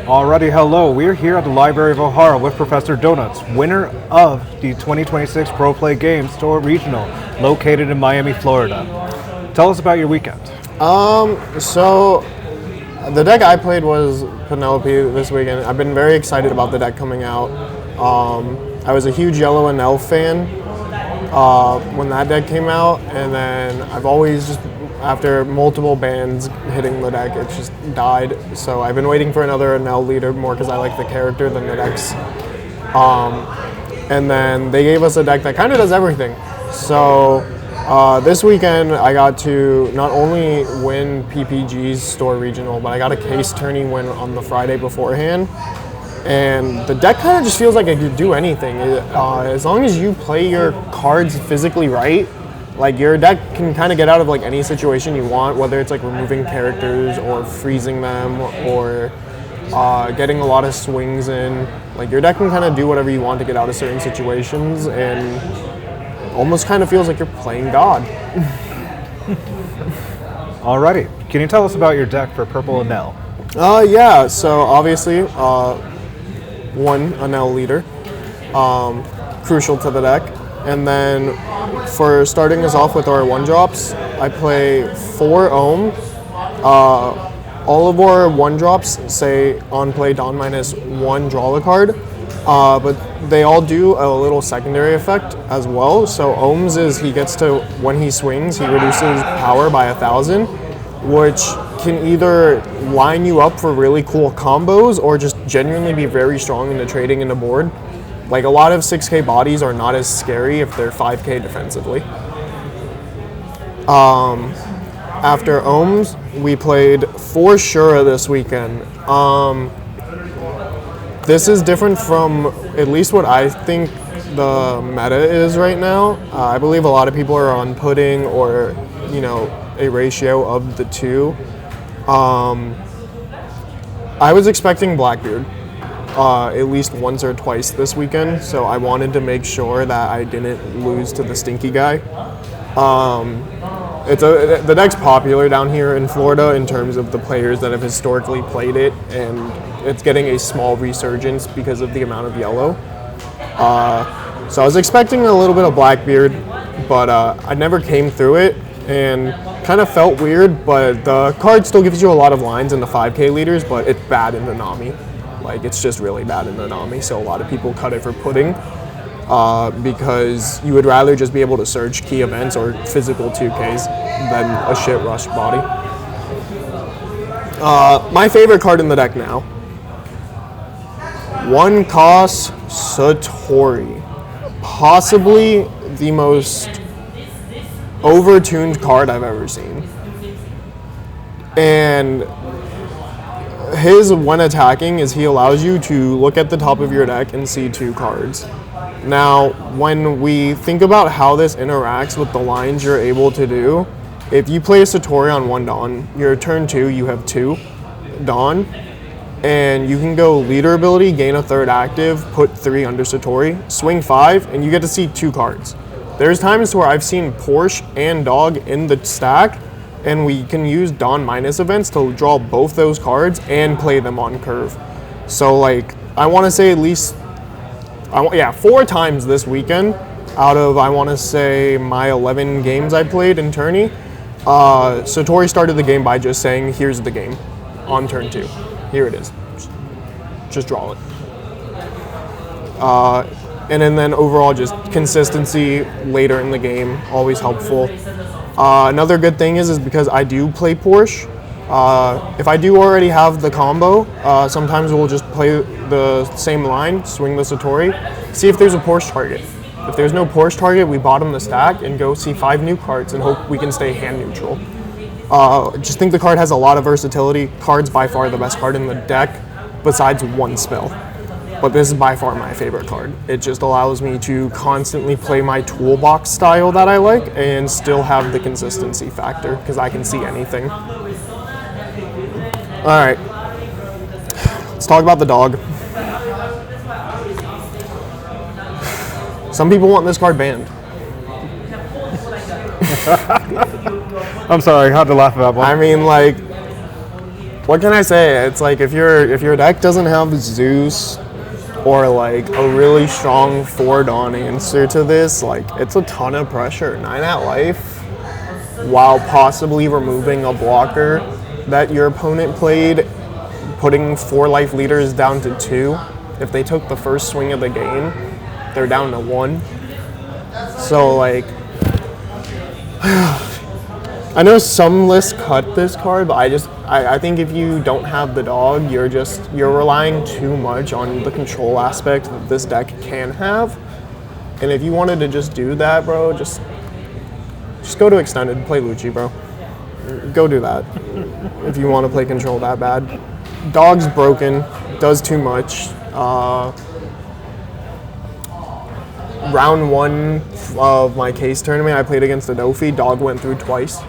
Alrighty, hello. We're here at the Library of O'Hara with Professor Donuts, winner of the 2026 ProPlayGames Store Regional, located in Miami, Florida. Tell us about your weekend. So the deck I played was Penelope this weekend. I've been very excited about the deck coming out. I was a huge yellow Enel fan when that deck came out, and then I've always just, after multiple bans hitting the deck, it just died. So I've been waiting for another Enel leader more because I like the character than the decks. And then they gave us a deck that kind of does everything. So this weekend I got to not only win PPG's Store Regional, but I got a case tourney win on the Friday beforehand. And the deck kind of just feels like it could do anything. As long as you play your cards physically right, like your deck can kind of get out of like any situation you want, whether it's like removing characters or freezing them or getting a lot of swings in. Like your deck can kind of do whatever you want to get out of certain situations, and almost kind of feels like you're playing God. Alrighty, can you tell us about your deck for Purple Enel? Yeah, so obviously one Enel leader, crucial to the deck. And then for starting us off with our 1-drops, I play 4 Ohm. All of our 1-drops say on play Dawn -1, draw a card, but they all do a little secondary effect as well. So Ohms is he gets to, when he swings, he reduces power by 1,000, which can either line you up for really cool combos or just genuinely be very strong into trading in the board. Like a lot of 6K bodies are not as scary if they're 5K defensively. After Ohms, we played 4 Shura this weekend. This is different from at least what I think the meta is right now. I believe a lot of people are on pudding or, a ratio of the two. I was expecting Blackbeard at least once or twice this weekend, so I wanted to make sure that I didn't lose to the stinky guy. The deck's popular down here in Florida in terms of the players that have historically played it, and it's getting a small resurgence because of the amount of yellow. So I was expecting a little bit of Blackbeard, but I never came through it, and kind of felt weird, but the card still gives you a lot of lines in the 5K leaders, but it's bad in the Nami. Like, it's just really bad in the Nami, so a lot of people cut it for pudding because you would rather just be able to search key events or physical 2Ks than a shit rush body. My favorite card in the deck now, 1 cost Satori. Possibly the most overtuned card I've ever seen. And his, when attacking, is he allows you to look at the top of your deck and see 2 cards. Now, when we think about how this interacts with the lines you're able to do, if you play a Satori on 1 Dawn, your turn 2, you have 2 Dawn, and you can go leader ability, gain a 3rd active, put 3 under Satori, swing 5, and you get to see 2 cards. There's times where I've seen Porche and Dog in the stack, and we can use Dawn minus events to draw both those cards and play them on curve. So like, I want to say at least, 4 times this weekend out of, I want to say, my 11 games I played in tourney, Satori started the game by just saying, here's the game on turn 2. Here it is. Just draw it. And then overall, just consistency later in the game, always helpful. Another good thing is because I do play Porche, if I do already have the combo, sometimes we'll just play the same line, swing the Satori, see if there's a Porche target. If there's no Porche target, we bottom the stack and go see 5 new cards and hope we can stay hand neutral. Just think the card has a lot of versatility. Card's by far the best card in the deck, besides 1 spell. But this is by far my favorite card. It just allows me to constantly play my toolbox style that I like and still have the consistency factor because I can see anything. All right, let's talk about the dog. Some people want this card banned. I'm sorry, I had to laugh about one. I mean, like, what can I say? It's like if your deck doesn't have Zeus or like a really strong 4-Dawn answer to this, like it's a ton of pressure. 9 at life, while possibly removing a blocker that your opponent played, putting 4 life leaders down to 2. If they took the first swing of the game, they're down to 1. So like, I know some lists cut this card, but I think if you don't have the dog, you're relying too much on the control aspect that this deck can have. And if you wanted to just do that, bro, just go to extended, play Lucci, bro. Go do that if you want to play control that bad. Dog's broken, does too much. Round 1 of my case tournament, I played against Adofi. Dog went through twice.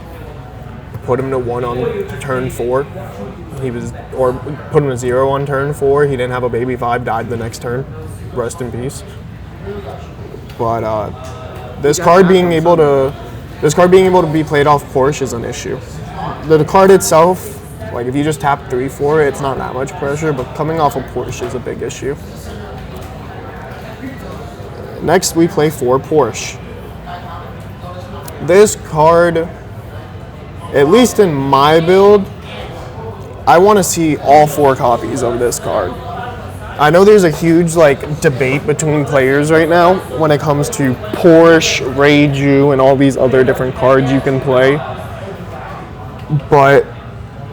Put him to 1 on turn 4. Or put him to 0 on turn 4. He didn't have a baby 5, died the next turn. Rest in peace. But this card being able to be played off Porche is an issue. The card itself, like if you just tap 3-4, it's not that much pressure, but coming off of Porche is a big issue. Next, we play for Porche. This card, at least in my build, I want to see all 4 copies of this card. I know there's a huge debate between players right now when it comes to Porche, Reiju, and all these other different cards you can play. But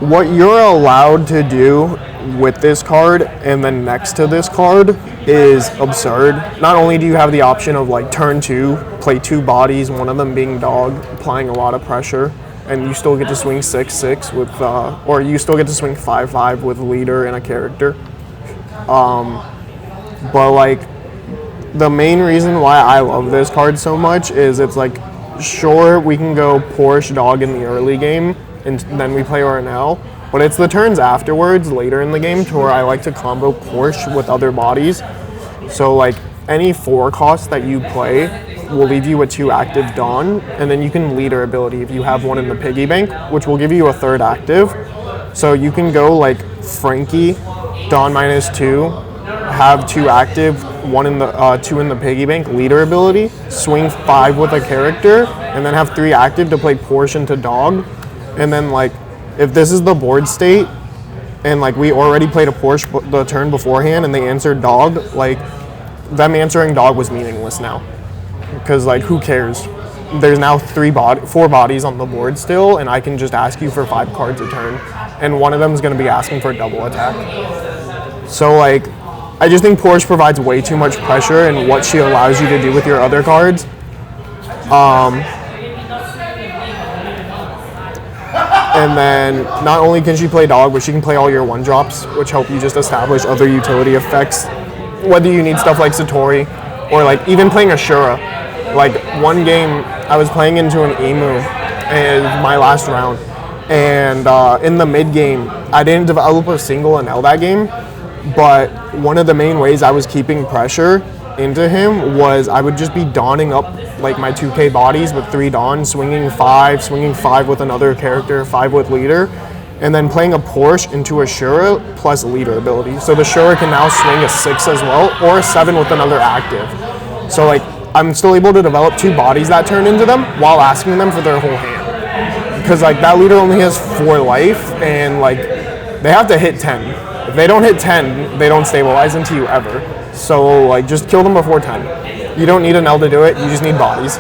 what you're allowed to do with this card and then next to this card is absurd. Not only do you have the option of turn 2, play 2 bodies, one of them being dog, applying a lot of pressure, and you still get to swing 6-6 with, or you still get to swing 5-5 with leader and a character. But the main reason why I love this card so much is it's sure, we can go Porche dog in the early game and then we play Enel, but it's the turns afterwards, later in the game, to where I like to combo Porche with other bodies. So any 4 cost that you play will leave you with 2 active Dawn, and then you can leader ability if you have one in the piggy bank, which will give you a 3rd active. So you can go Frankie, Dawn -2, have 2 active, 1 in the 2 in the piggy bank, leader ability, swing 5 with a character, and then have 3 active to play Porche into dog. And then if this is the board state, and we already played a Porche the turn beforehand, and they answered dog, them answering dog was meaningless now, because who cares? There's now 4 bodies on the board still, and I can just ask you for 5 cards a turn, and one of them is going to be asking for a double attack. So I just think Porche provides way too much pressure in what she allows you to do with your other cards. And then not only can she play dog, but she can play all your 1-drops, which help you just establish other utility effects. Whether you need stuff like Satori, or even playing Ashura. One game, I was playing into an Emu in my last round, and in the mid game, I didn't develop a single Enel that game, but one of the main ways I was keeping pressure into him was I would just be dawning up my 2K bodies with 3 Dawn, swinging 5 with another character, 5 with leader, and then playing a Porche into a Shura plus leader ability. So the Shura can now swing a 6 as well, or a 7 with another active. So I'm still able to develop 2 bodies that turn into them while asking them for their whole hand. Because that leader only has 4 life, and they have to hit 10. If they don't hit 10, they don't stabilize into you ever. So just kill them before 10. You don't need an L to do it, you just need bodies.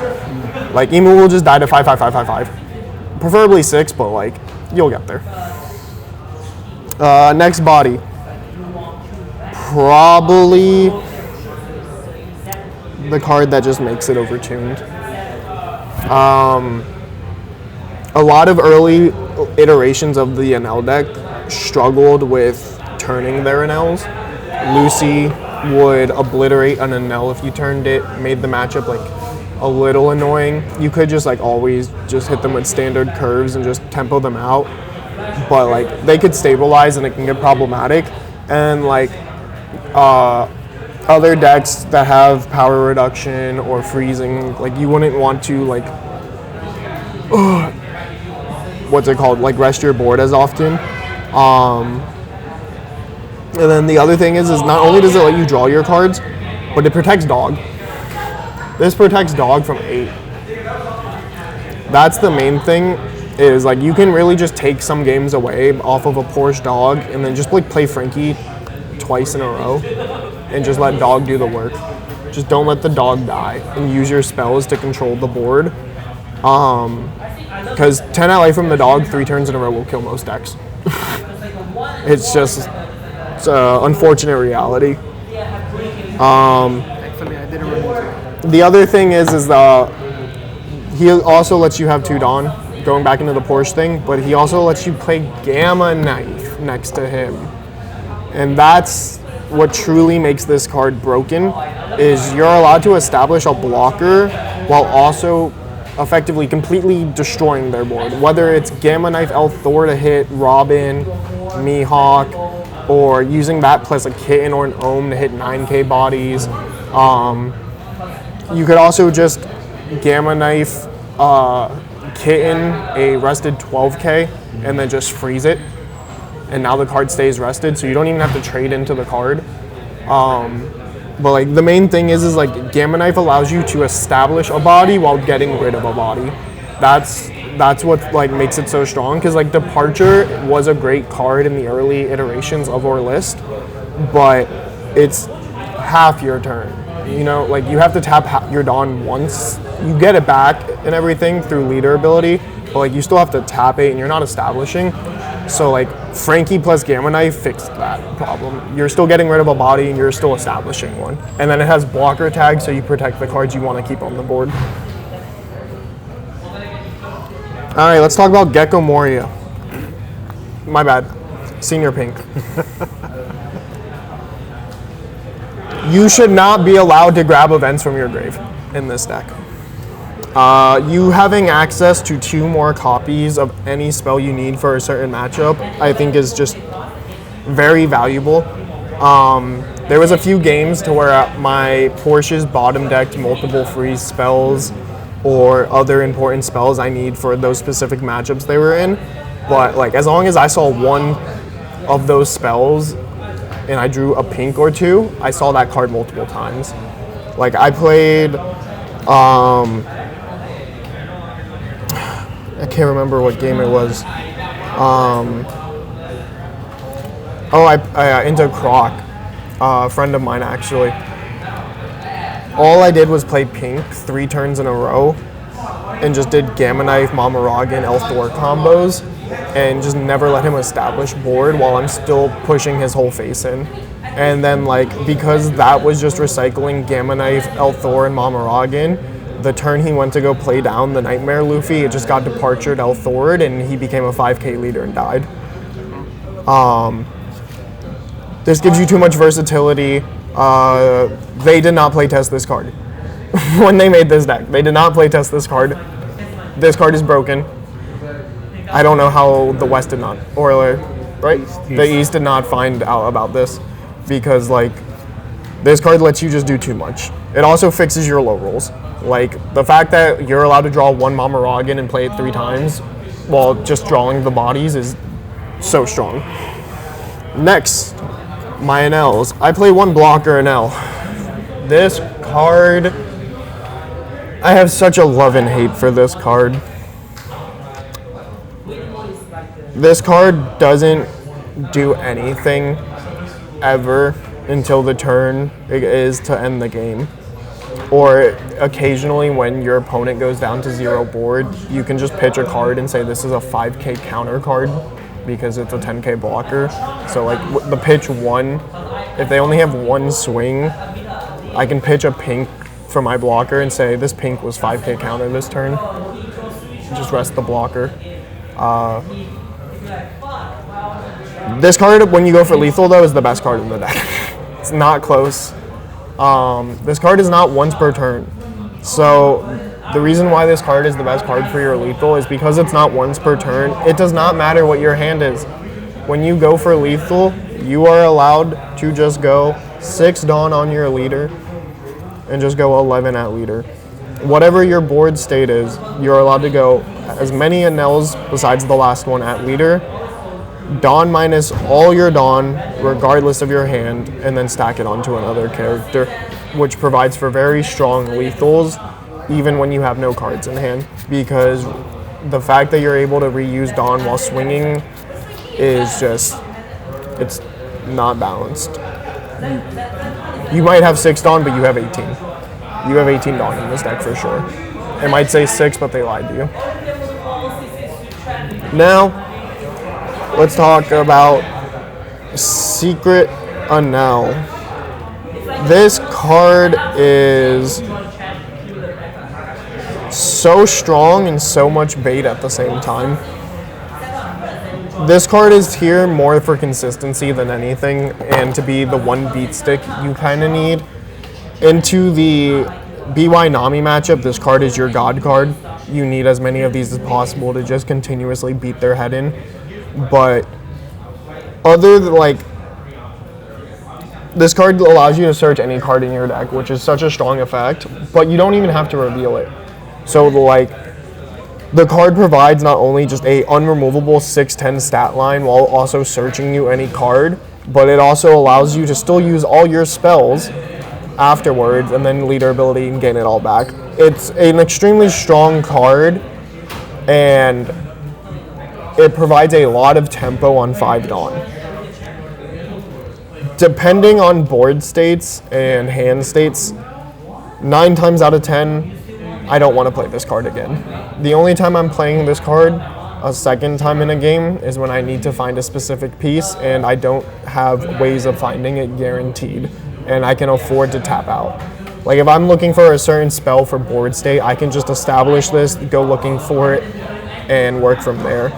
Emu will just die to 5-5-5-5-5. Preferably 6, but you'll get there. Next body. Probably the card that just makes it overtuned. A lot of early iterations of the Enel deck struggled with turning their Enels. Lucy would obliterate an Enel if you turned it, made the matchup a little annoying. You could just always just hit them with standard curves and just tempo them out, but they could stabilize and it can get problematic. And other decks that have power reduction or freezing, you wouldn't want to what's it called, rest your board as often. And then the other thing is not only does it let you draw your cards, but it protects dog. This protects dog from 8. That's the main thing, is like you can really just take some games away off of a Porche dog and then just like play Frankie twice in a row and just let dog do the work. Just don't let the dog die and use your spells to control the board. Because 10 ally from the dog 3 turns in a row will kill most decks. It's an unfortunate reality. Thankfully, I didn't remove it. The other thing is he also lets you have 2 Dawn, going back into the Porche thing, but he also lets you play Gamma Knife next to him. And that's what truly makes this card broken, is you're allowed to establish a blocker while also effectively completely destroying their board. Whether it's Gamma Knife Elf Thor to hit Robin, Mihawk, or using that plus a Kitten or an Ohm to hit 9k bodies. You could also just Gamma Knife Kitten a rested 12k and then just freeze it. And now the card stays rested, so you don't even have to trade into the card. But like the main thing is like Gamma Knife allows you to establish a body while getting rid of a body. That's what like makes it so strong, because like Departure was a great card in the early iterations of our list, but it's half your turn. You know, like you have to tap your Dawn once. You get it back and everything through leader ability, but like you still have to tap it and you're not establishing. So like Frankie plus Gamma Knife fixed that problem. You're still getting rid of a body and you're still establishing one. And then it has blocker tag, so you protect the cards you want to keep on the board. All right, let's talk about Gecko Moria. My bad, Senior Pink. You should not be allowed to grab events from your grave in this deck. You having access to 2 more copies of any spell you need for a certain matchup, I think is just very valuable. There was a few games to where my Porsche's bottom decked multiple freeze spells or other important spells I need for those specific matchups they were in. But like as long as I saw one of those spells and I drew a pink or 2, I saw that card multiple times. Like I played I can't remember what game it was. I into Croc, a friend of mine actually. All I did was play pink 3 turns in a row and just did Gamma Knife, Mama Rogan, Elf Thor combos and just never let him establish board while I'm still pushing his whole face in. And then like, because that was just recycling Gamma Knife, Elf Thor, and Mama Rogan, the turn he went to go play down the Nightmare Luffy, it just got departured Elf Thored and he became a 5k leader and died. This gives you too much versatility. They did not play test this card. When they made this deck, they did not play test this card. This card is broken. I don't know how the West did not, or right? The East did not find out about this, because like this card lets you just do too much. It also fixes your low rolls. Like the fact that you're allowed to draw 1 Mama Rogan and play it 3 times while just drawing the bodies is so strong. Next, my Enels. I play 1 blocker Enel. This card, I have such a love and hate for this card. This card doesn't do anything ever until the turn it is to end the game. Or occasionally when your opponent goes down to 0 board, you can just pitch a card and say this is a 5k counter card because it's a 10k blocker. So like the pitch 1, if they only have 1 swing, I can pitch a pink for my blocker and say this pink was 5k counter this turn. Just rest the blocker. This card, when you go for lethal though, is the best card in the deck. It's not close. This card is not once per turn. So the reason why this card is the best card for your lethal is because it's not once per turn. It does not matter what your hand is. When you go for lethal, you are allowed to just go 6 Dawn on your leader and just go 11 at leader. Whatever your board state is, you're allowed to go as many Enels besides the last one at leader Dawn minus all your Dawn, regardless of your hand, and then stack it onto another character, which provides for very strong lethals, even when you have no cards in hand, because the fact that you're able to reuse Dawn while swinging is just, it's not balanced. You might have 6 Dawn, but you have 18. You have 18 Dawn in this deck for sure. It might say 6, but they lied to you. Now, let's talk about Secret Enel. This card is so strong and so much bait at the same time. This card is here more for consistency than anything, and to be the one beat stick you kind of need. Into the BY Nami matchup, this card is your god card. You need as many of these as possible to just continuously beat their head in. But other than like, this card allows you to search any card in your deck, which is such a strong effect, but you don't even have to reveal it. So like, the card provides not only just a unremovable 6/10 stat line while also searching you any card, but it also allows you to still use all your spells afterwards and then leader ability and gain it all back. It's an extremely strong card, and it provides a lot of tempo on 5 Dawn. Depending on board states and hand states, 9 times out of 10, I don't want to play this card again. The only time I'm playing this card a second time in a game is when I need to find a specific piece and I don't have ways of finding it guaranteed, and I can afford to tap out. Like if I'm looking for a certain spell for board state, I can just establish this, go looking for it, and work from there.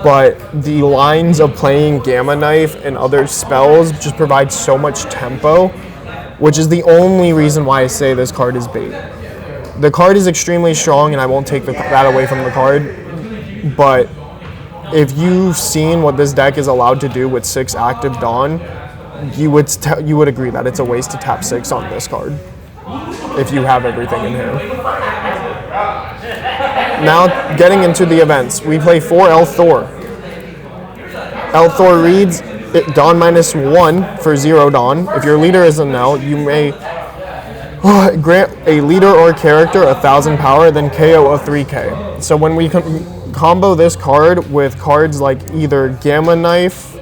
But the lines of playing Gamma Knife and other spells just provide so much tempo, which is the only reason why I say this card is bait. The card is extremely strong, and I won't take that away from the card, but if you've seen what this deck is allowed to do with 6 active Dawn, you would agree that it's a waste to tap 6 on this card if you have everything in hand. Now, getting into the events, we play 4 Elthor. Elthor reads Dawn minus 1 for 0 Dawn. If your leader is Enel, you may grant a leader or character 1,000 power, then KO a 3K. So when we combo this card with cards like either Gamma Knife,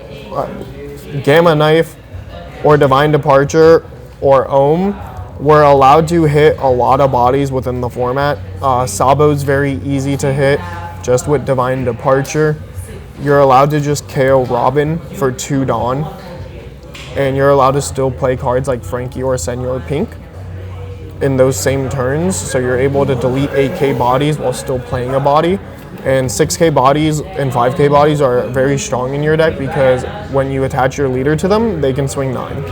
or Divine Departure, or Ohm, we're allowed to hit a lot of bodies within the format. Sabo's very easy to hit, just with Divine Departure. You're allowed to just KO Robin for 2 Dawn, and you're allowed to still play cards like Frankie or Senor Pink in those same turns, so you're able to delete 8k bodies while still playing a body. And 6k bodies and 5k bodies are very strong in your deck because when you attach your leader to them, they can swing 9.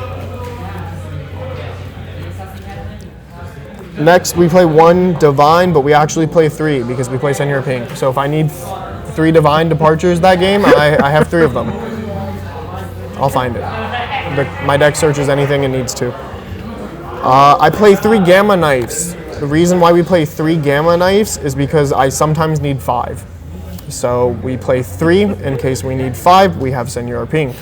Next, we play 1 Divine, but we actually play 3 because we play Senor Pink. So if I need 3 Divine Departures that game, I have 3 of them. I'll find it. My deck searches anything it needs to. I play 3 Gamma Knives. The reason why we play 3 Gamma Knives is because I sometimes need 5. So we play 3 in case we need 5. We have Senor Pink.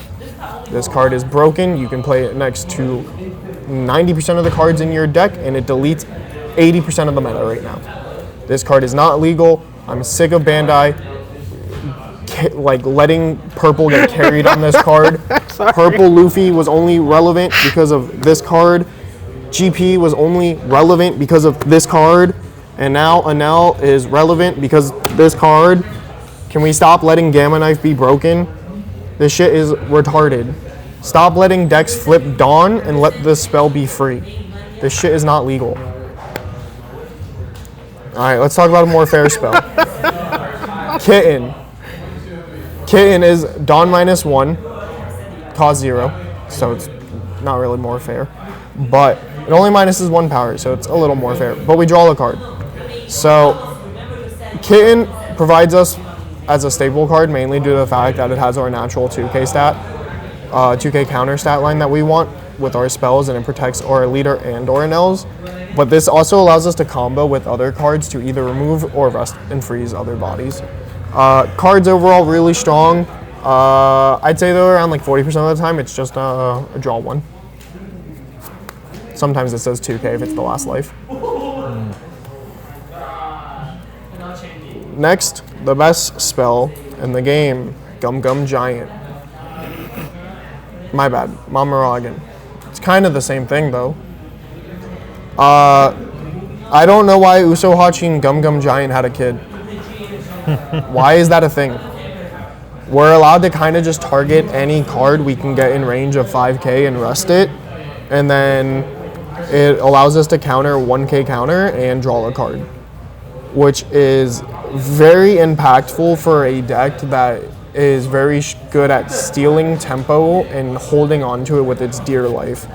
This card is broken. You can play it next to 90% of the cards in your deck, and it deletes 80% of the meta right now. This card is not legal. I'm sick of Bandai like letting purple get carried on this card. Purple Luffy was only relevant because of this card. GP was only relevant because of this card, and now Enel is relevant because this card. Can we stop letting Gamma Knife be broken? This shit is retarded. Stop letting decks flip Dawn and let this spell be free. This shit is not legal. Alright, let's talk about a more fair spell. Kitten. Kitten is Dawn minus 1, cost 0, so it's not really more fair. But it only minuses 1 power, so it's a little more fair. But we draw a card. So Kitten provides us as a staple card mainly due to the fact that it has our natural 2k stat, 2k counter stat line that we want with our spells, and it protects our leader and or Enels. But this also allows us to combo with other cards to either remove or rest and freeze other bodies. Cards overall really strong. I'd say though around like 40% of the time it's just a draw one. Sometimes it says 2K if it's the last life. Next, the best spell in the game, Gum Gum Giant. My bad, Mamaragan. It's kind of the same thing though. I don't know why Usohachi and Gum Gum Giant had a kid. Why is that a thing? We're allowed to kind of just target any card we can get in range of 5K and rest it, and then it allows us to counter 1K counter and draw a card, which is very impactful for a deck that is very good at stealing tempo and holding on to it with its dear life.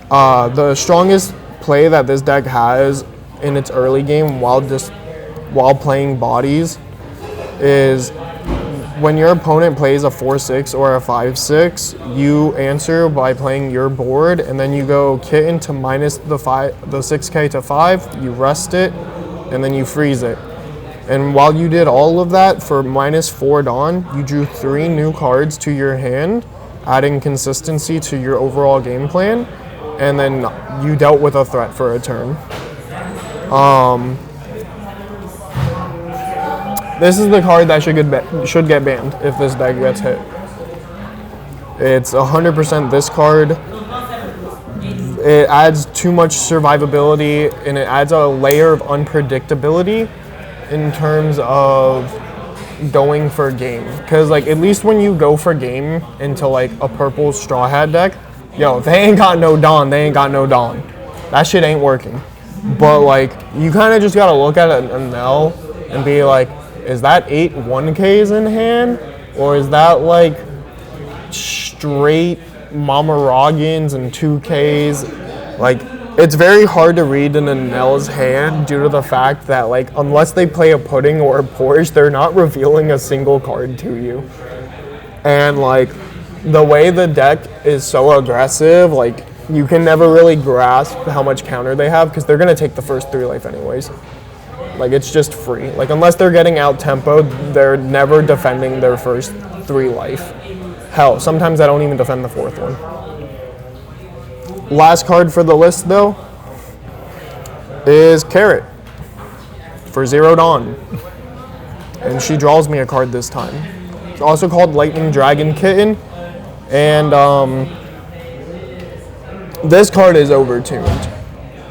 The strongest play that this deck has in its early game while playing bodies is when your opponent plays a 4-6 or a 5-6, you answer by playing your board, and then you go kitten to minus the 6K to 5, you rest it, and then you freeze it. And while you did all of that for -4 Dawn, you drew 3 new cards to your hand, adding consistency to your overall game plan, and then you dealt with a threat for a turn. This is the card that should get banned if this deck gets hit. It's 100% this card. It adds too much survivability, and it adds a layer of unpredictability in terms of going for game. Because like at least when you go for game into like a purple Straw Hat deck, yo, they ain't got no Dawn, they ain't got no Dawn. That shit ain't working. But like you kind of just gotta look at an Enel and be like, is that 8 1Ks in hand? Or is that like straight Mamaragans and 2Ks? Like, it's very hard to read in Enel's hand due to the fact that like unless they play a Pudding or a Porche, they're not revealing a single card to you. And like the way the deck is so aggressive, like you can never really grasp how much counter they have because they're gonna take the first 3 life anyways. Like it's just free. Like unless they're getting out tempoed, they're never defending their first 3 life. Hell, sometimes I don't even defend the 4th one. Last card for the list though is Carrot for 0 Dawn. And she draws me a card this time. It's also called Lightning Dragon Kitten. And this card is overtuned.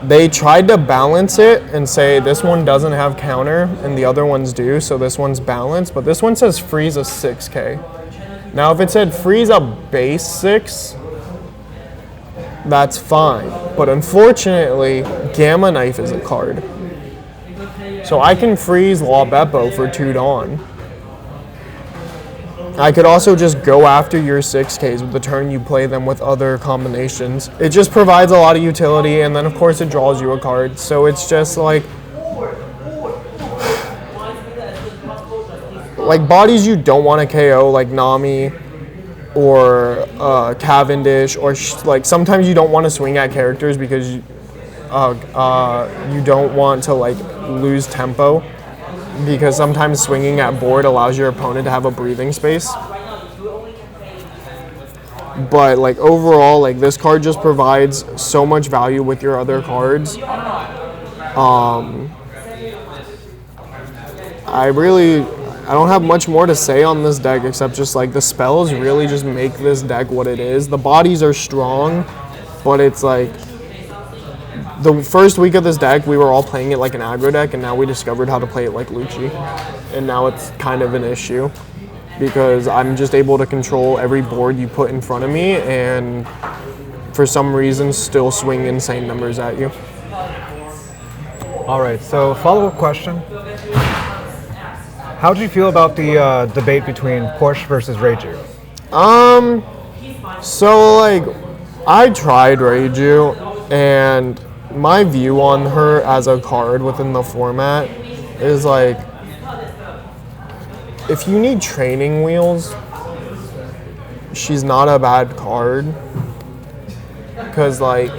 They tried to balance it and say this one doesn't have counter and the other ones do, so this one's balanced, but this one says freeze a 6K. Now if it said freeze a base 6, that's fine, but unfortunately Gamma Knife is a card. So I can freeze La Beppo for 2 Dawn. I could also just go after your 6Ks with the turn you play them with other combinations. It just provides a lot of utility, and then of course it draws you a card. So it's just like bodies you don't want to KO, like Nami or Cavendish, or like sometimes you don't want to swing at characters because you don't want to like lose tempo. Because sometimes swinging at board allows your opponent to have a breathing space. But like overall, like this card just provides so much value with your other cards. I don't have much more to say on this deck except just like the spells really just make this deck what it is. The bodies are strong, but it's like the first week of this deck, we were all playing it like an aggro deck, and now we discovered how to play it like Lucci. And now it's kind of an issue because I'm just able to control every board you put in front of me and for some reason still swing insane numbers at you. All right, so follow-up question. How do you feel about the debate between Porche versus Reiju? So like, I tried Reiju, and my view on her as a card within the format is like, if you need training wheels, she's not a bad card. Because like,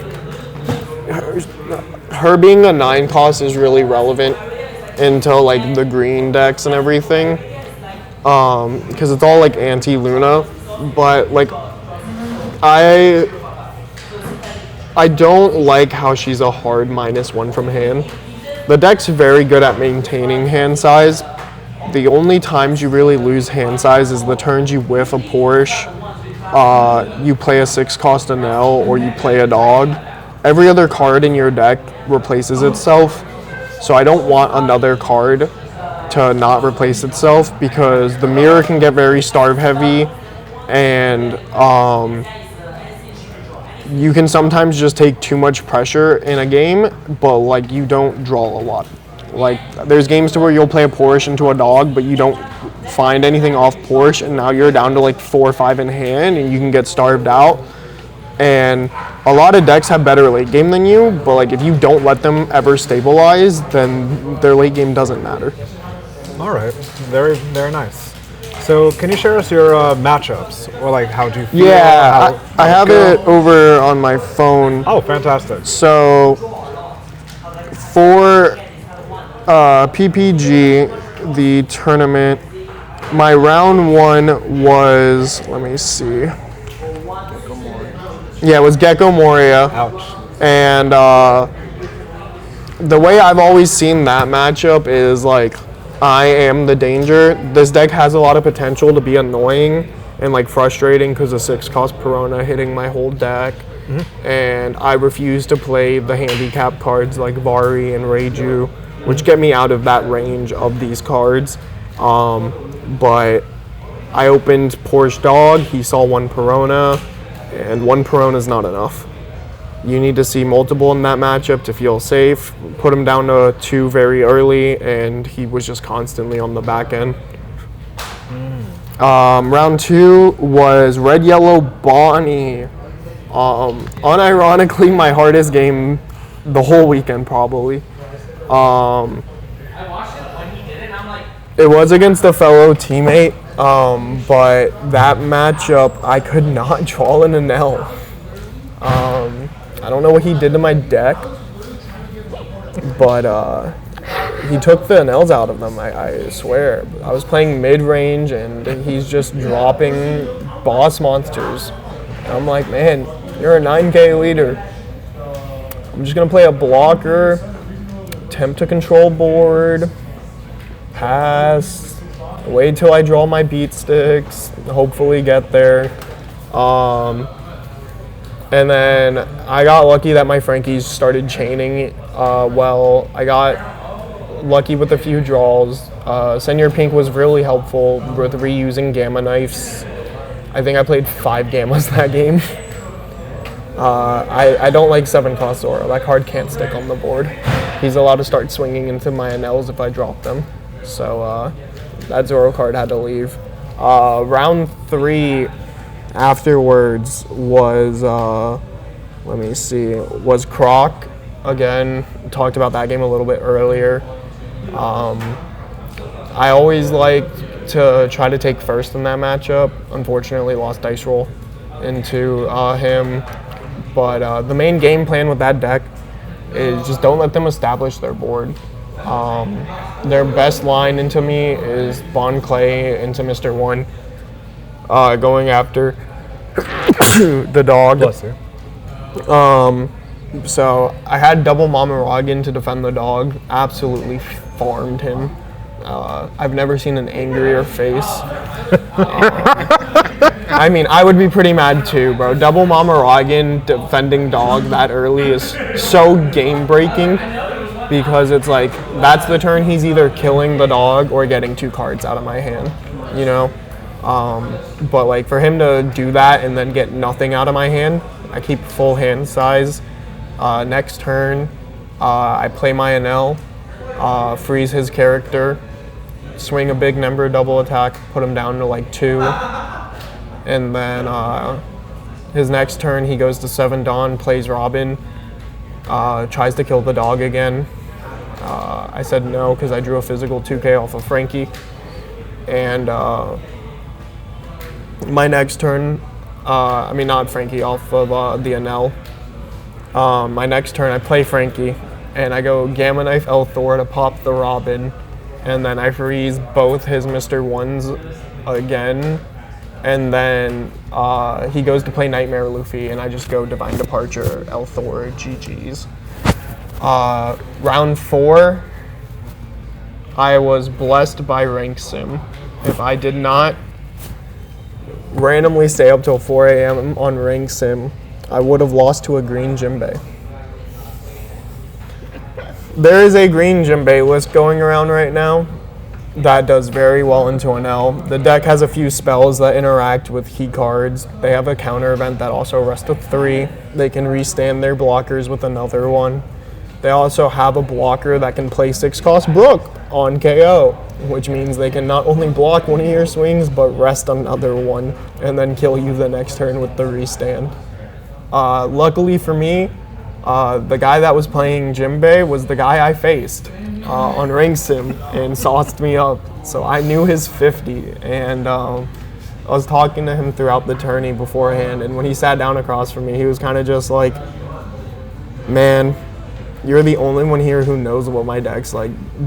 her being a 9 cost is really relevant into like the green decks and everything. because it's all like anti-Luna, but like I don't like how she's a hard -1 from hand. The deck's very good at maintaining hand size. The only times you really lose hand size is the turns you whiff a Porche, you play a 6-cost Enel, or you play a dog. Every other card in your deck replaces itself, so I don't want another card to not replace itself because the mirror can get very starve heavy, and you can sometimes just take too much pressure in a game, but like you don't draw a lot. Like there's games to where you'll play a Porche into a dog, but you don't find anything off Porche, and now you're down to like 4 or 5 in hand, and you can get starved out. And a lot of decks have better late game than you, but like if you don't let them ever stabilize, then their late game doesn't matter. All right, very, very nice. So can you share us your matchups, or like how do you feel? Yeah, I have it over on my phone. Oh, fantastic. So for PPG, the tournament, my round 1 was, let me see. Yeah, it was Gecko Moria. Ouch. And the way I've always seen that matchup is like, I am the danger. This deck has a lot of potential to be annoying and like frustrating because of 6-cost Perona hitting my whole deck. And I refuse to play the handicap cards like Vari and Reiju, which get me out of that range of these cards. But I opened Porche Dog, he saw 1 Perona, and 1 Perona is not enough. You need to see multiple in that matchup to feel safe. Put him down to 2 very early, and he was just constantly on the back end. Round 2 was Red Yellow Bonnie. Unironically, my hardest game the whole weekend probably. It was against a fellow teammate, but that matchup I could not draw an Enel. I don't know what he did to my deck, but he took the Enels out of them, I swear. I was playing mid-range, and he's just dropping boss monsters. And I'm like, man, you're a 9K leader. I'm just going to play a blocker, attempt to control board, pass, wait till I draw my beat sticks, hopefully get there. And then I got lucky that my Frankies started chaining well. I got lucky with a few draws. Senior Pink was really helpful with reusing Gamma Knives. I think I played 5 Gammas that game. I don't like 7-cost Zoro. That card can't stick on the board. He's allowed to start swinging into my Enels if I drop them. So that Zoro card had to leave. Round 3 afterwards was, let me see, was Croc. Again, talked about that game a little bit earlier. I always liked to try to take first in that matchup. Unfortunately, lost dice roll into him. But the main game plan with that deck is just don't let them establish their board. Their best line into me is Bon Clay into Mr. 1, going after the dog. Bless you. So I had double Mamaragan to defend the dog. Absolutely farmed him. I've never seen an angrier face. I mean, I would be pretty mad too, bro. Double Mamaragan defending dog that early is so game-breaking because it's like, that's the turn he's either killing the dog or getting 2 cards out of my hand, you know? But like for him to do that and then get nothing out of my hand, I keep full hand size. Next turn, I play my Enel, freeze his character, swing a big number, double attack, put him down to like 2. And then his next turn, he goes to 7 Dawn, plays Robin, tries to kill the dog again. I said no because I drew a physical 2K off of Frankie. And my next turn, I mean not Frankie, off of the Enel. My next turn, I play Frankie, and I go Gamma Knife El Thor to pop the Robin, and then I freeze both his Mr. 1s again, and then he goes to play Nightmare Luffy, and I just go Divine Departure, Elthor, GG's. Round 4, I was blessed by Rank Sim. If I did not randomly stay up till 4 a.m. on Rank Sim, I would have lost to a green Jinbei. There is a green Jinbei list going around right now that does very well into Enel. The deck has a few spells that interact with key cards. They have a counter event that also rests with 3. They can restand their blockers with another one. They also have a blocker that can play 6-cost Brook on KO, which means they can not only block one of your swings, but rest another one, and then kill you the next turn with the restand. Luckily for me, the guy that was playing Jinbei was the guy I faced on Rank Sim and sauced me up. So I knew his 50, and I was talking to him throughout the tourney beforehand, and when he sat down across from me, he was kind of just like, man, you're the only one here who knows what my deck's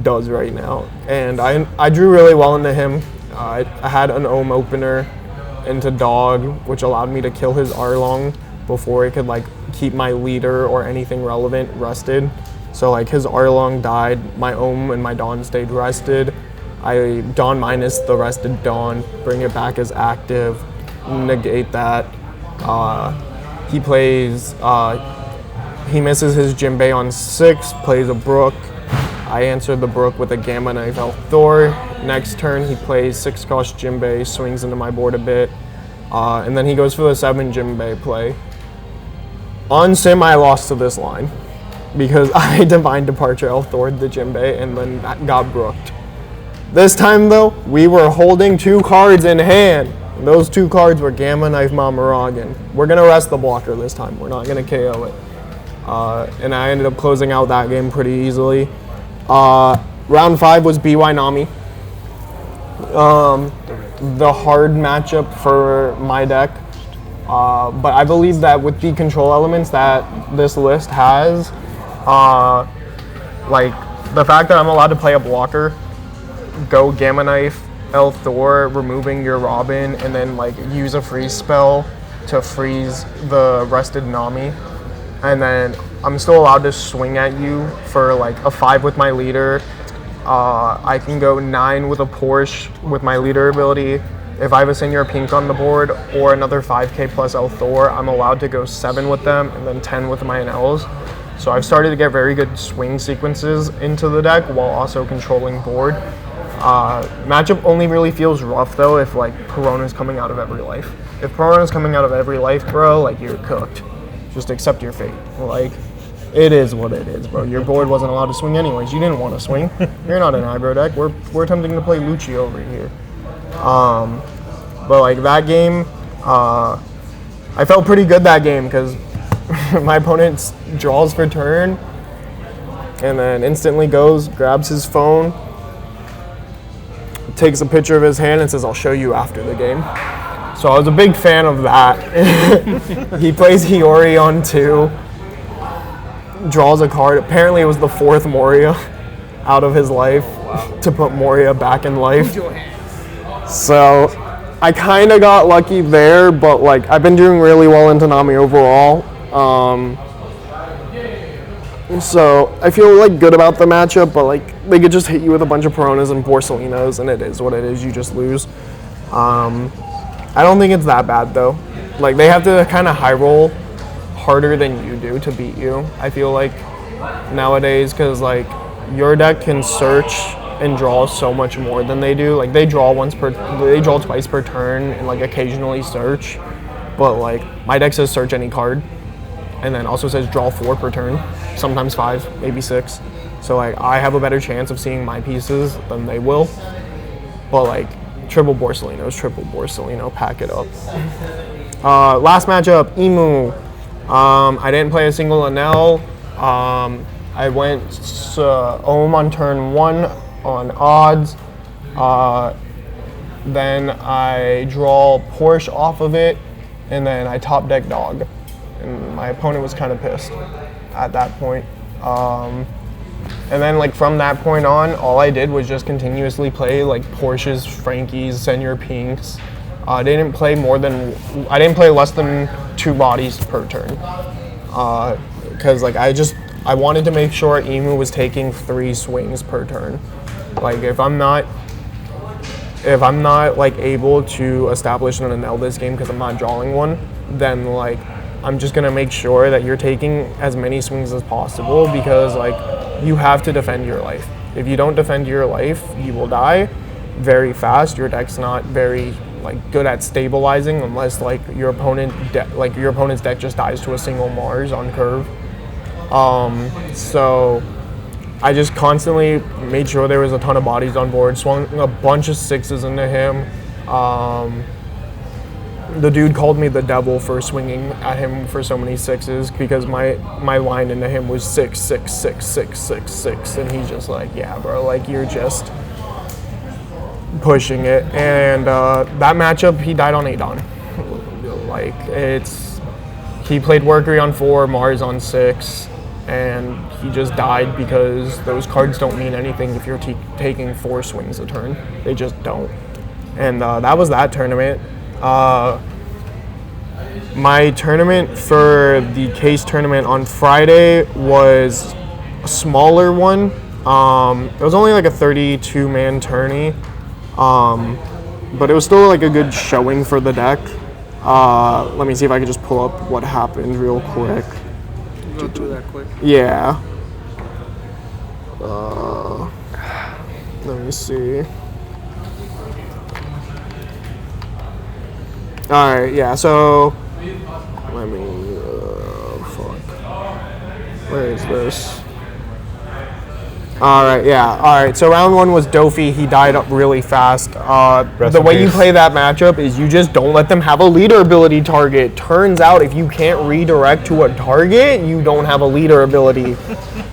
does right now. And I drew really well into him. I had an Ohm opener into Dog, which allowed me to kill his Arlong before he could keep my leader or anything relevant rested. So his Arlong died, my Ohm and my Dawn stayed rested. I Dawn minus the rested Dawn, bring it back as active, negate that. He plays, he misses his Jinbei on 6, plays a Brook. I answer the Brook with a Gamma Knife Elthor. Next turn he plays 6-cost Jinbei, swings into my board a bit, and then he goes for the 7 Jinbei play. On Sim, I lost to this line because I Divine Departure Elthor the Jinbei and then got brooked. This time though, we were holding 2 cards in hand. And those 2 cards were Gamma Knife Mamaragan. We're gonna rest the blocker this time. We're not gonna KO it. And I ended up closing out that game pretty easily. Round 5 was BY Nami. The hard matchup for my deck. But I believe that with the control elements that this list has, the fact that I'm allowed to play a blocker, go Gamma Knife, Elthor, removing your Robin, and then use a freeze spell to freeze the rested Nami, and then I'm still allowed to swing at you for a 5 with my leader. I can go 9 with a Porche with my leader ability. If I have a Senior Pink on the board or another 5k plus Elthor, I'm allowed to go 7 with them and then 10 with my Enels. So I've started to get very good swing sequences into the deck while also controlling board. Matchup only really feels rough though if Perona's coming out of every life. If Perona's coming out of every life, bro, you're cooked. Just accept your fate. It is what it is, bro. Your board wasn't allowed to swing anyways. You didn't want to swing. You're not an aggro deck. We're attempting to play Lucci over here. But that game, I felt pretty good that game because my opponent draws for turn and then instantly goes, grabs his phone, takes a picture of his hand and says, "I'll show you after the game." So I was a big fan of that. He plays Hiyori on 2, draws a card. Apparently it was the 4th Moria out of his life to put Moria back in life. So I kind of got lucky there, but I've been doing really well into Nami overall. So I feel good about the matchup, but they could just hit you with a bunch of Peronas and Borsalinos, and it is what it is. You just lose. I don't think it's that bad though. They have to kind of high roll harder than you do to beat you. I feel nowadays because your deck can search and draw so much more than they do. They draw twice per turn and occasionally search, but my deck says search any card, and then also says draw 4 per turn, sometimes 5, maybe 6. So I have a better chance of seeing my pieces than they will. But triple Borsalino, pack it up. Last matchup, Emu. I didn't play a single Enel. I went Ohm on turn 1 on odds. Then I draw Porche off of it, and then I top deck Dog. And my opponent was kind of pissed at that point. And then like from that point on, all I did was just continuously play like Porches, Frankies, Senior Pinks. I didn't play less than 2 bodies per turn. Because like I wanted to make sure Emu was taking 3 swings per turn. Like if I'm not like able to establish an Enel this game because I'm not drawing one, then like I'm just gonna make sure that you're taking as many swings as possible, because like you have to defend your life. If you don't defend your life, you will die very fast. Your deck's not very like good at stabilizing unless like your opponent's deck just dies to a single Mars on curve. So I just constantly made sure there was a ton of bodies on board, swung a bunch of 6s into him. The dude called me the devil for swinging at him for so many 6s, because my line into him was 6, 6, 6, 6, 6, 6, and he's just like, yeah, bro, like you're just pushing it. And that matchup, he died on Adon. Like he played Workery on 4, Mars on 6, and he just died because those cards don't mean anything if you're taking 4 swings a turn. They just don't. And that was that tournament. My tournament for the case tournament on Friday was a smaller one. It was only like a 32-man tourney, but it was still like a good showing for the deck. Let me see if I can just pull up what happened real quick. Go through that quick. Yeah. Let me see. Alright, yeah, so let me where is this? Alright, yeah. Alright, so round 1 was Dofi. He died up really fast. The way you play that matchup is you just don't let them have a leader ability target. Turns out if you can't redirect to a target, you don't have a leader ability.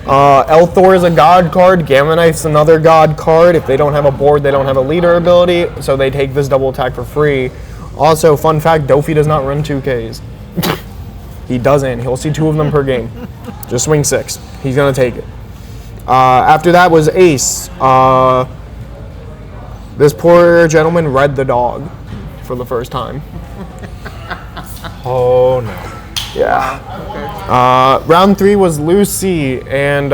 Elthor is a god card. Gamma Knife's another god card. If they don't have a board, they don't have a leader ability, so they take this double attack for free. Also, fun fact, Dofi does not run 2Ks. He doesn't. He'll see 2 of them per game. Just swing 6. He's going to take it. After that was Ace. This poor gentleman read the dog for the first time. Oh no. Yeah. Round 3 was Lucy, and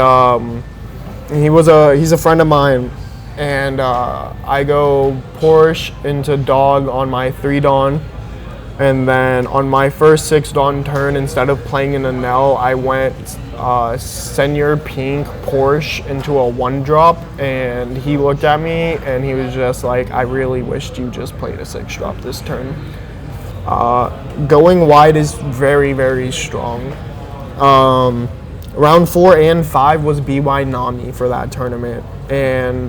he's a friend of mine. And I go Porche into dog on my 3 Dawn, and then on my first 6 Dawn turn, instead of playing an Enel, I went Senior Pink Porche into a 1-drop, and he looked at me and he was just like, I really wished you just played a 6-drop this turn. Going wide is very, very strong. Round 4 and 5 was BY Nami for that tournament. And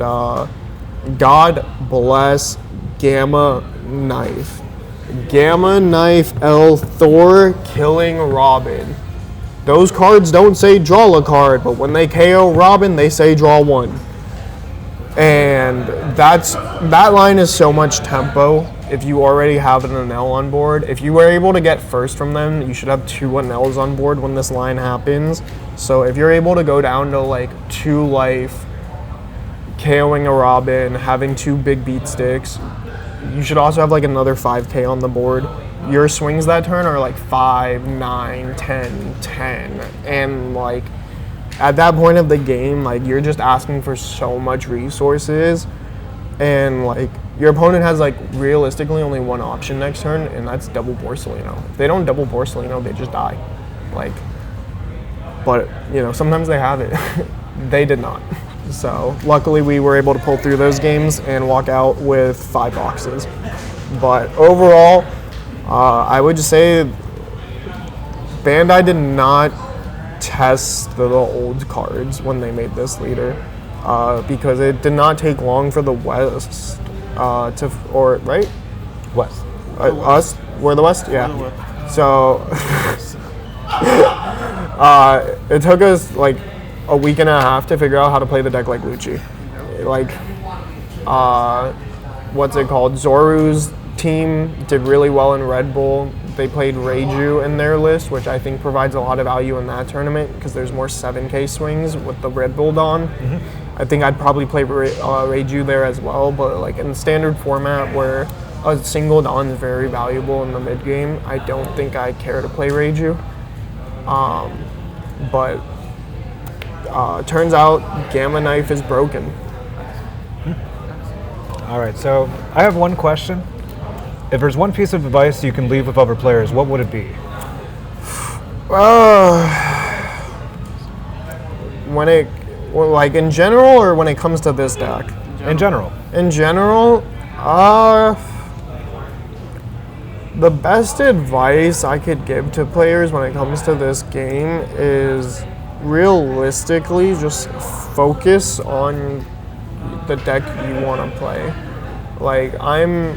God bless Gamma Knife. Gamma Knife Elthor killing Robin. Those cards don't say draw a card, but when they KO Robin, they say draw 1. And that line is so much tempo. If you already have an Enel on board, if you were able to get first from them, you should have 2 Enels on board when this line happens. So if you're able to go down to like 2 life, KOing a Robin, having 2 big beat sticks, you should also have like another 5k on the board. Your swings that turn are like 5, 9, 10, 10. And like at that point of the game, like you're just asking for so much resources, and like your opponent has like realistically only 1 option next turn, and that's double Porcelino. If they don't double Porcelino, they just die. Like, but you know, sometimes they have it. They did not. So luckily we were able to pull through those games and walk out with 5 boxes. But overall, I would just say Bandai did not test the old cards when they made this leader, because it did not take long for the West right? West. Us? We're the West? Yeah. So it took us like a week and a half to figure out how to play the deck like Lucci. Like, what's it called? Zoru's team did really well in Red Bull. they played Reiju in their list, which I think provides a lot of value in that tournament because there's more 7K swings with the Red Bull Dawn. I think I'd probably play Reiju there as well, but like in the standard format where a single Dawn is very valuable in the mid game, I don't think I care to play Reiju. But turns out Gamma Knife is broken. All right, so I have one question. If there's one piece of advice you can leave with other players, what would it be? Like in general, or when it comes to this deck? In general. In general, the best advice I could give to players when it comes to this game is realistically just focus on the deck you want to play. Like, I'm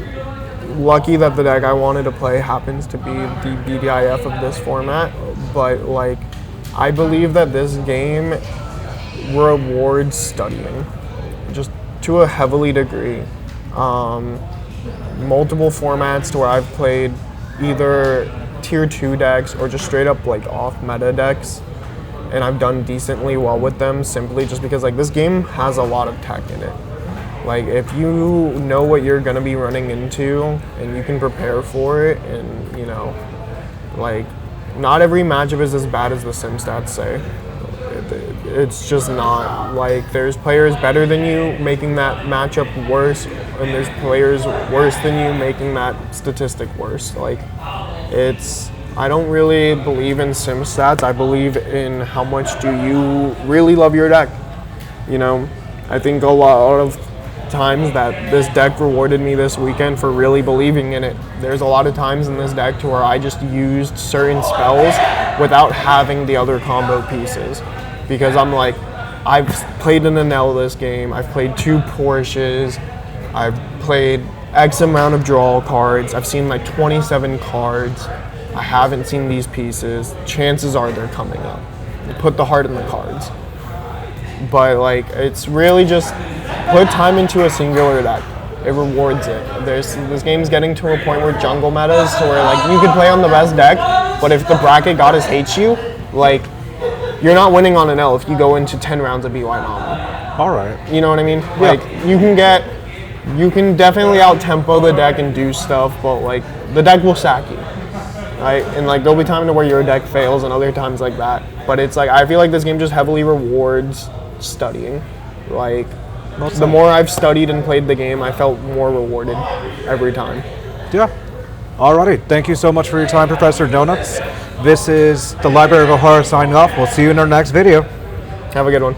lucky that the deck I wanted to play happens to be the BDIF of this format, but like, I believe that this game rewards studying, just to a heavily degree. Multiple formats to where I've played either tier 2 decks or just straight up like off meta decks, and I've done decently well with them simply just because like this game has a lot of tech in it. Like, if you know what you're gonna be running into and you can prepare for it, and you know, like, not every matchup is as bad as the sim stats say. It's just not. Like, there's players better than you making that matchup worse, and there's players worse than you making that statistic worse. Like, I don't really believe in sim stats. I believe in how much do you really love your deck. You know, I think a lot of times that this deck rewarded me this weekend for really believing in it. There's a lot of times in this deck to where I just used certain spells without having the other combo pieces. Because I'm like, I've played an Enel this game, I've played 2 Porches, I've played X amount of draw cards, I've seen like 27 cards, I haven't seen these pieces, chances are they're coming up. Put the heart in the cards. But like, it's really just put time into a singular deck. It rewards it. This game's getting to a point where jungle meta is to where like you could play on the best deck, but if the bracket goddess hates you, like, you're not winning on an L if you go into 10 rounds of BY nominal. All right. You know what I mean? Yeah. Like, you can definitely out-tempo the deck and do stuff, but like, the deck will sack you. Right? And like, there'll be times to where your deck fails and other times like that. But it's like, I feel like this game just heavily rewards studying. Like, the more I've studied and played the game, I felt more rewarded every time. Yeah. Alrighty. Thank you so much for your time, Professor Donuts. This is the Library of O'Hara signing off. We'll see you in our next video. Have a good one.